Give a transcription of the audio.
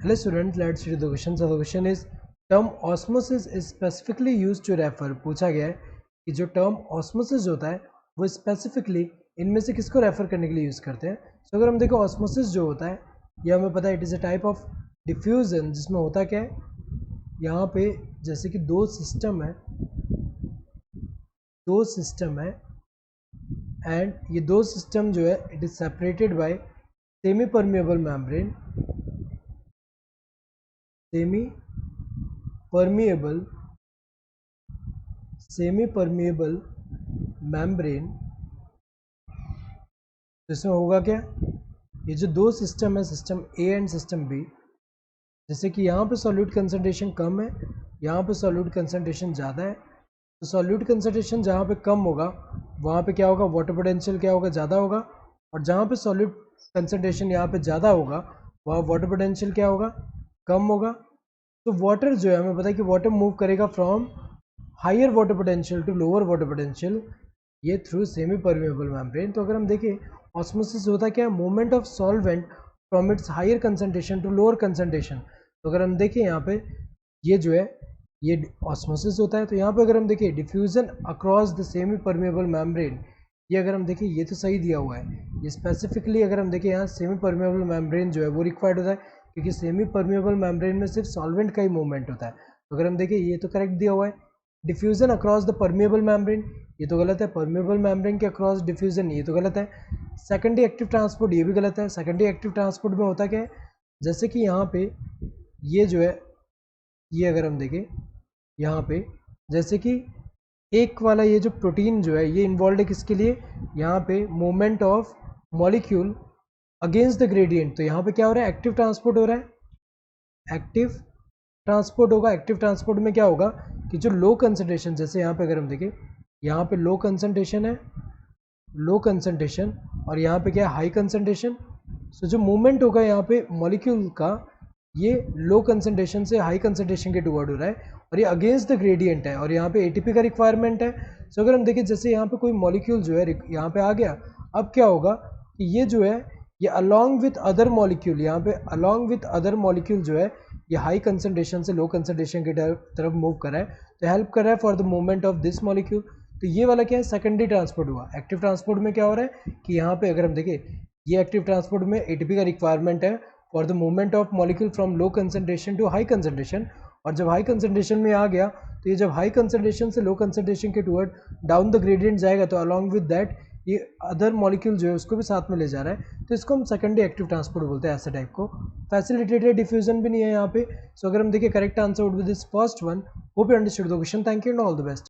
Hello student, let's read the question. So the question is term osmosis is specifically used to refer. पूछा गया है कि जो term osmosis होता है वो specifically इनमें से किसको रेफर करने के लिए यूज़ करते हैं. So अगर हम देखो osmosis जो होता है ये हमें पता है it is a type of diffusion जिसमें होता क्या है यहाँ पे जैसे कि दो सिस्टम है एंड ये दो सिस्टम जो है it is separated by semi permeable membrane semi permeable membrane. तो इसमें होगा क्या, ये जो दो सिस्टम है system A and system B, जैसे कि यहाँ पे सॉल्यूट कंसंट्रेशन कम है, यहाँ पे सॉल्यूट कंसंट्रेशन ज़्यादा है. तो सॉल्यूट कंसंट्रेशन जहाँ पे कम होगा वहाँ पे क्या होगा, वाटर पोटेंशियल क्या होगा, ज़्यादा होगा. और जहाँ पे सॉल्यूट कंसंट्रेशन यहाँ पे ज़्यादा होगा वहाँ वाटर पोटेंशियल क्या होगा, कम होगा. तो वाटर जो है हमें पता है कि वाटर मूव करेगा from higher water potential to lower water potential ये थ्रू सेमी परमिएबल मेम्ब्रेन. तो अगर हम देखें ऑस्मोसिस होता क्या है, movement of solvent from its higher concentration to lower concentration. तो अगर हम देखें यहाँ पे ये जो है ये ऑस्मोसिस होता है. तो यहाँ पे अगर हम देखें diffusion across the semi permeable membrane, ये अगर हम देखें ये तो सही दिया हुआ है. ये स्पेसिफिकली अगर हम देखें यहाँ सेमी परमिएबल मेम्ब्रेन जो है वो रिक्वायर्ड होता है क्योंकि सेमी परमिएबल मेम्ब्रेन में सिर्फ सॉल्वेंट का ही मूवमेंट होता है. तो अगर हम देखें ये तो करेक्ट दिया हुआ है. Diffusion across the permeable membrane ये तो गलत है, परमिएबल मेम्ब्रेन के अक्रॉस डिफ्यूजन ये तो गलत है. सेकेंडरी एक्टिव ट्रांसपोर्ट ये भी गलत है. सेकेंडरी एक्टिव ट्रांसपोर्ट में होता क्या है, जैसे कि यहाँ पे ये जो है ये अगर हम देखें यहाँ पे जैसे कि एक वाला ये जो प्रोटीन जो है ये इन्वॉल्व है किसके लिए, यहाँ पे movement of molecule against the gradient. तो यहाँ पे क्या हो रहा है, एक्टिव ट्रांसपोर्ट हो रहा है, एक्टिव ट्रांसपोर्ट होगा. एक्टिव ट्रांसपोर्ट में क्या होगा कि जो लो कंसंट्रेशन, जैसे यहाँ पे अगर हम देखें यहाँ पे लो कंसंट्रेशन है, लो कंसंट्रेशन और यहाँ पे क्या है हाई कंसंट्रेशन. सो जो मूवमेंट होगा यहाँ पे मॉलिक्यूल का ये लो कंसंट्रेशन से हाई कंसंट्रेशन के टुवर्ड हो रहा है और ये अगेंस्ट द ग्रेडियंट है और यहाँ पे एटीपी का रिक्वायरमेंट है. सो अगर हम देखें जैसे यहाँ पे कोई मॉलिक्यूल जो है यहाँ पे आ गया, अब क्या होगा कि ये जो है ये अलॉन्ग विथ अदर मॉलिक्यूल, यहाँ पे अलॉन्ग विथ अदर मॉलिक्यूल जो है ये हाई कंसंट्रेशन से लो कंसंट्रेशन की तरफ मूव कर रहा है. तो हेल्प कर रहा है for the movement of this molecule. तो ये वाला क्या है, सेकेंडरी ट्रांसपोर्ट हुआ. एक्टिव ट्रांसपोर्ट में क्या हो रहा है कि यहाँ पे अगर हम देखें ये एक्टिव ट्रांसपोर्ट में एटीपी का रिक्वायरमेंट है for the movement of molecule from low concentration to high concentration. और जब हाई कंसंट्रेशन में आ गया तो ये जब हाई कंसंट्रेशन से लो कंसंट्रेशन के टुवर्ड डाउन द ग्रेडियंट जाएगा तो अलॉन्ग विद दैट ये अदर मॉलिक्यूल जो है उसको भी साथ में ले जा रहा है. तो इसको हम सेकेंडरी एक्टिव ट्रांसपोर्ट बोलते हैं. ऐसे टाइप को फैसिलिटेटेड डिफ्यूजन भी नहीं है यहाँ पे. सो अगर हम देखिए correct answer would be this first one. Hope you understood the question. Thank you and all the best.